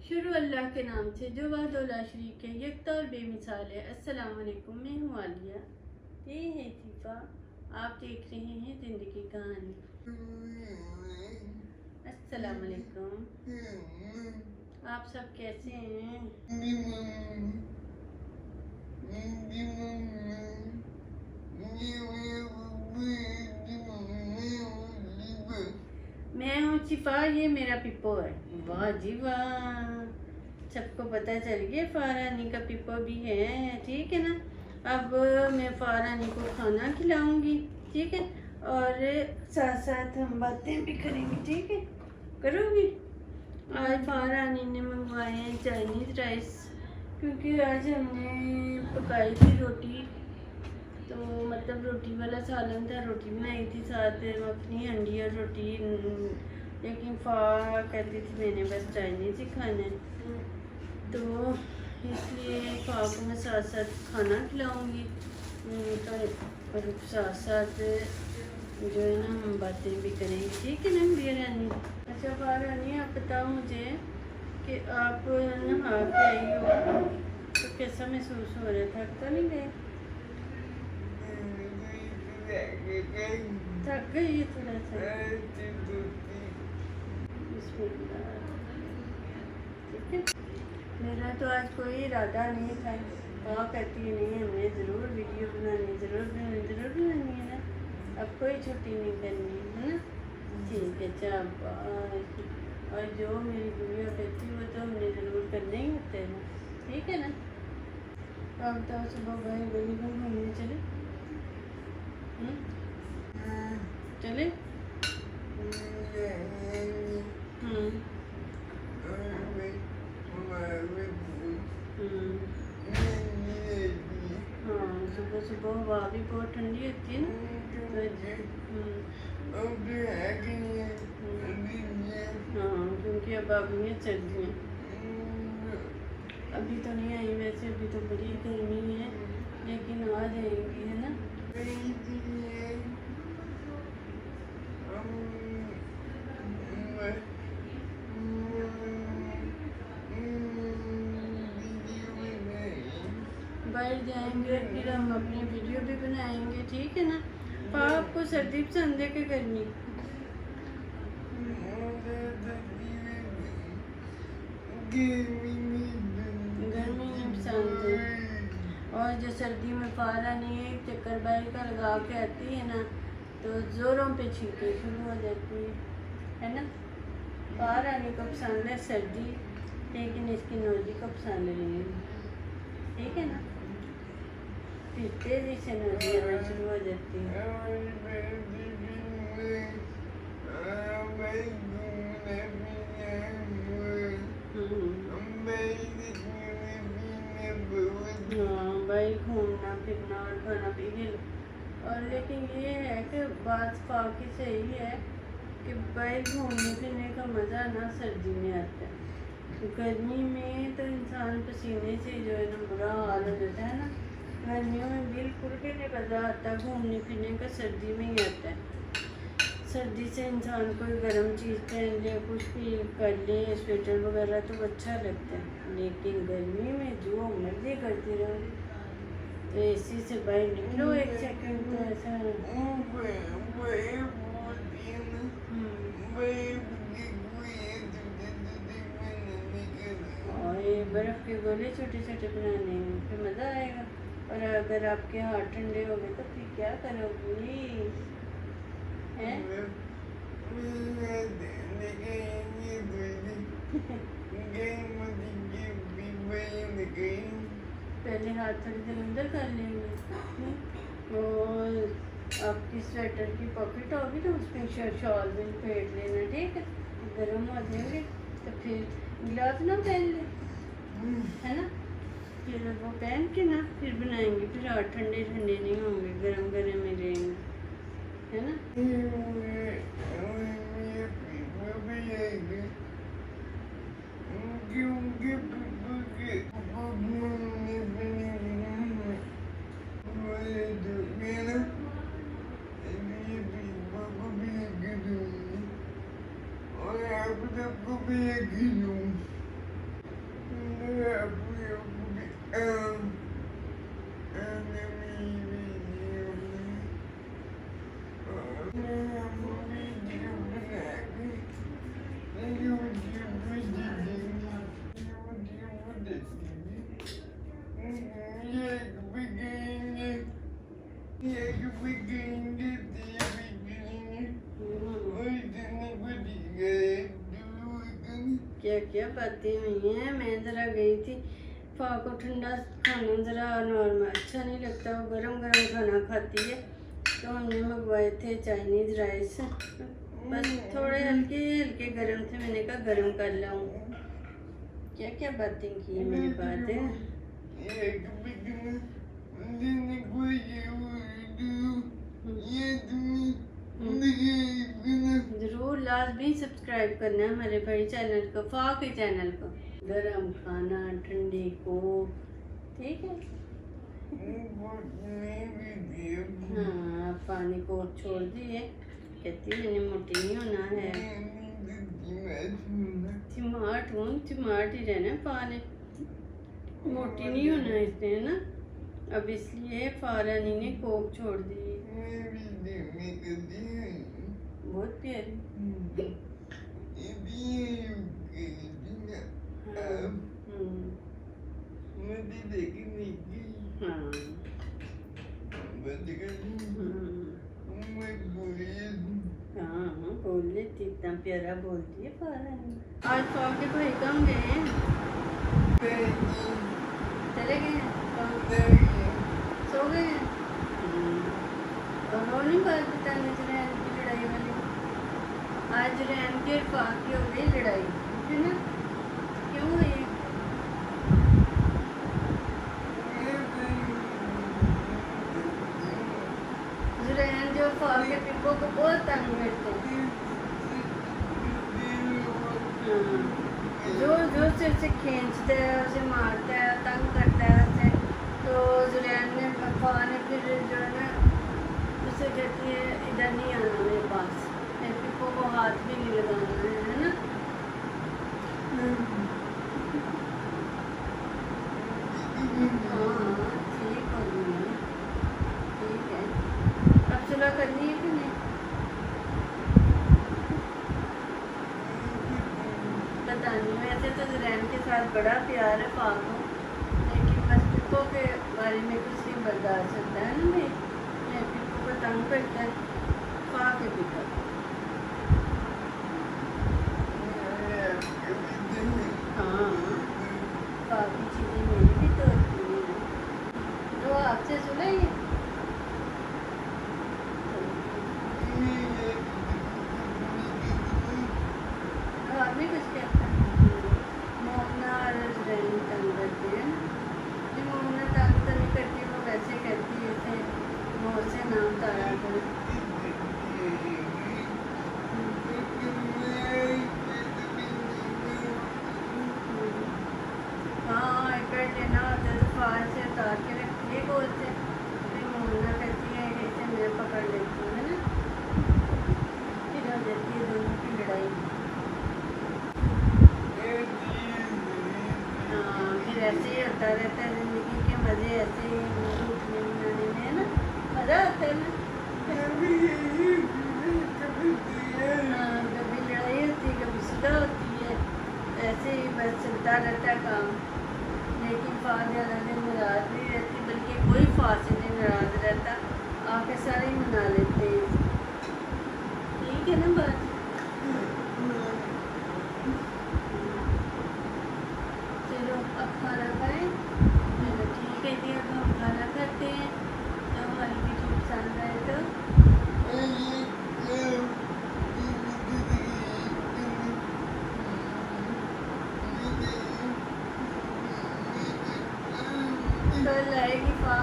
शुरू अल्लाह के नाम से जो वाहदुल शरीक है, यकता और बेमिसाल है। अस्सलाम वालेकुम, मैं हूँ आलिया। ये है शिफा। आप देख रहे हैं ज़िंदगी कहानी। अस्सलाम वालेकुम। आप सब कैसे हैं? मैं हूँ शिफा, ये मेरा पिप्पो है। वाह जी वाह, सबको पता चल गया फारानी का पिप्पो भी है, ठीक है ना। अब मैं फारानी को खाना खिलाऊंगी, ठीक है, और साथ साथ हम बातें भी करेंगे, ठीक है। करोगी? आज फारानी ने मंगवाए हैं चाइनीज़ राइस, क्योंकि आज हमने पकाई थी रोटी, तो मतलब रोटी वाला सालन था, रोटी बनाई थी, साथ मखनी हंडी और रोटी। लेकिन फा कहती थी मैंने बस चाइनीज़ ही खाना है, तो इसलिए फा को मैं साथ साथ खाना खिलाऊँगी, और साथ साथ जो है ना हम बातें भी करेंगे, ठीक है ना बिया रानी। अच्छा फा रानी, आप बताओ मुझे कि आप नहा के आई हो तो कैसा महसूस हो रहा था? थक तो नहीं गए? थक गई है थोड़ा सा? बिस्मिल्लाह, ठीक है। मेरा तो आज कोई इरादा नहीं था, कहा करती नहीं हमने ज़रूर वीडियो बनानी, ज़रूर बनानी है ना। अब कोई छुट्टी नहीं करनी है ना, ठीक है। शाबाश। और जो मेरी गुड़िया कहती वो तो हमने ज़रूर करना ही होता है ना, ठीक है ना। तो अब तो सुबह गए गली में घूमने चले, चले। हाँ, सुबह सुबह हवा भी बहुत ठंडी होती है ना। हाँ, क्योंकि अब आ गई हैं सर्दियाँ। अभी तो नहीं आई वैसे, अभी तो बड़ी गर्मी है, लेकिन आ जाएंगी, है ना। बाहर जाएंगे फिर हम अपनी वीडियो भी बनाएंगे, ठीक है ना। आपको सर्दी पसंद है कि गर्मी? गर्मी नहीं पसंद है। और जो सर्दी में पारा नहीं है, चक्कर बाई का लगा के आती है ना, तो ज़ोरों पे छींके शुरू हो जाती है ना। पारा नहीं को पसंद है सर्दी, लेकिन इसकी नौजी को पसंद नहीं है, ठीक है ना। फिर तेजी से नौजी आना शुरू हो जाती है। हाँ भाई, घूमना फिरना और खाना पीना। और लेकिन ये है कि बात की सही है कि भाई घूमने फिरने का मज़ा ना सर्दी में आता है। गर्मी में तो इंसान पसीने से जो है ना बुरा हाल हो जाता है ना। गर्मियों में बिल्कुल भी नहीं मज़ा आता घूमने फिरने का, सर्दी में ही आता है। सर्दी से इंसान कोई गर्म चीज़ पहन ले, कुछ भी कर ले, स्वेटर वगैरह, तो अच्छा लगता है। लेकिन गर्मी में जो मर्जी करती रहो, तो एसी से बाहर निकलो एक सेकंड तो ऐसा और ये बर्फ़ के गोले छोटे छोटे बनाने में फिर मज़ा आएगा। और अगर आपके हाथ ठंडे हो गए तो फिर क्या करोगी? हैं? पहले हाथ थोड़ी देर अंदर कर लेंगे, और आपकी स्वेटर की पॉकेट होगी तो उसमें शॉल भी फेंट लेना, ठीक है। गर्म हो जाएंगे तो फिर ग्लव्स ना पहन ले, है ना। फिर वो पहन के ना फिर बनाएंगे, फिर हाथ ठंडे ठंडे नहीं होंगे, गरम गरम ही रहेंगे, है ना। क्या क्या बातें हुई हैं। मैं ज़रा गई थी, फा को ठंडा खाना ज़रा नॉर्मल अच्छा नहीं लगता, वो गरम गरम खाना खाती है, तो हमने मंगवाए थे चाइनीज़ राइस, बस थोड़े हल्के हल्के गरम थे, मैंने कहा गरम कर लाऊं। क्या क्या बातें की मेरी बातें। जरूर लाजमी सब्सक्राइब करना है हमारे भाई चैनल को, फा के चैनल को। गरम खाना ठंडी को, ठीक है। हाँ पानी को छोड़ दिए, कहती मैंने मोटी नहीं होना है। चिमाट हूँ, चिमाट ही रहना पानी, मोटी नहीं होना इसने, है ना। अब इसलिए फारानी ने कोक छोड़ दी। बहुत प्यारी। हाँ बोल लेती, इतना प्यारा बोलती है फारानी। आज तो आपके भाई कहाँ गए हैं? चले गए हैं? सो गए हैं? और वो नहीं बात बताने जुरैन की लड़ाई वाली। आज जुरैन के फा की हो गई लड़ाई, है ना। क्यों हुई? जुरैन जो फा के पिप्पो को बहुत तंग करते हैं, जोर जोर से उसे खींचता है, उसे मारता है, तंग करता है उसे। तो जुरैन ने फा ने फिर जो है ना उसे कहती है इधर नहीं आना मेरे पास, मेरे पिप्पो को हाथ भी नहीं लगाना है ना। हाँ ठीक हो गई है, ठीक है। अब सुलह करनी है कि नहीं? पता नहीं, वैसे तो जुरैन के साथ बड़ा प्यार है फा को, लेकिन बस पिप्पो के बारे में कुछ नहीं बर्दाश्त होता है ना भाई। पिप्पो को तंग करता है फा के पिप्पो। हाँ बाकी चीज़ें मेरी भी तो होती हैं, तो आपसे सुना ये। आप भी कुछ कहते हैं। मोमना और जुरैन तंग करते हैं ना। जी मोमना तंग तो नहीं करती, वो वैसे करती है जैसे मोर से नाम तारा कर। हाँ आईपैड लेना होता है तो फार से उतार के रखती है गोल से, फिर मोमना करती है ऐसे मैं पकड़ लेती हूँ, है ना। फिर हो जाती है दोनों की लड़ाई। हाँ फिर ऐसे ही होता रहता है, जिंदगी के मज़े ऐसे ही उठने बनाने में, है ना, मज़ा आता है ना। हाँ कभी लड़ाई होती है, कभी सुलह होती है, ऐसे ही बस चलता रहता है काम। लेकिन फा ज़्यादा दिन नाराज़ नहीं रहती, बल्कि कोई फा से नहीं नाराज़ रहता, आके सारे ही मना लेते हैं। ठीक है ना बात। चलो अब खाना खाएं। चलो ठीक है जी, अब हम खाना खाते हैं। तो हमारी वीडियो पसंद आए तो कल आएगी फा।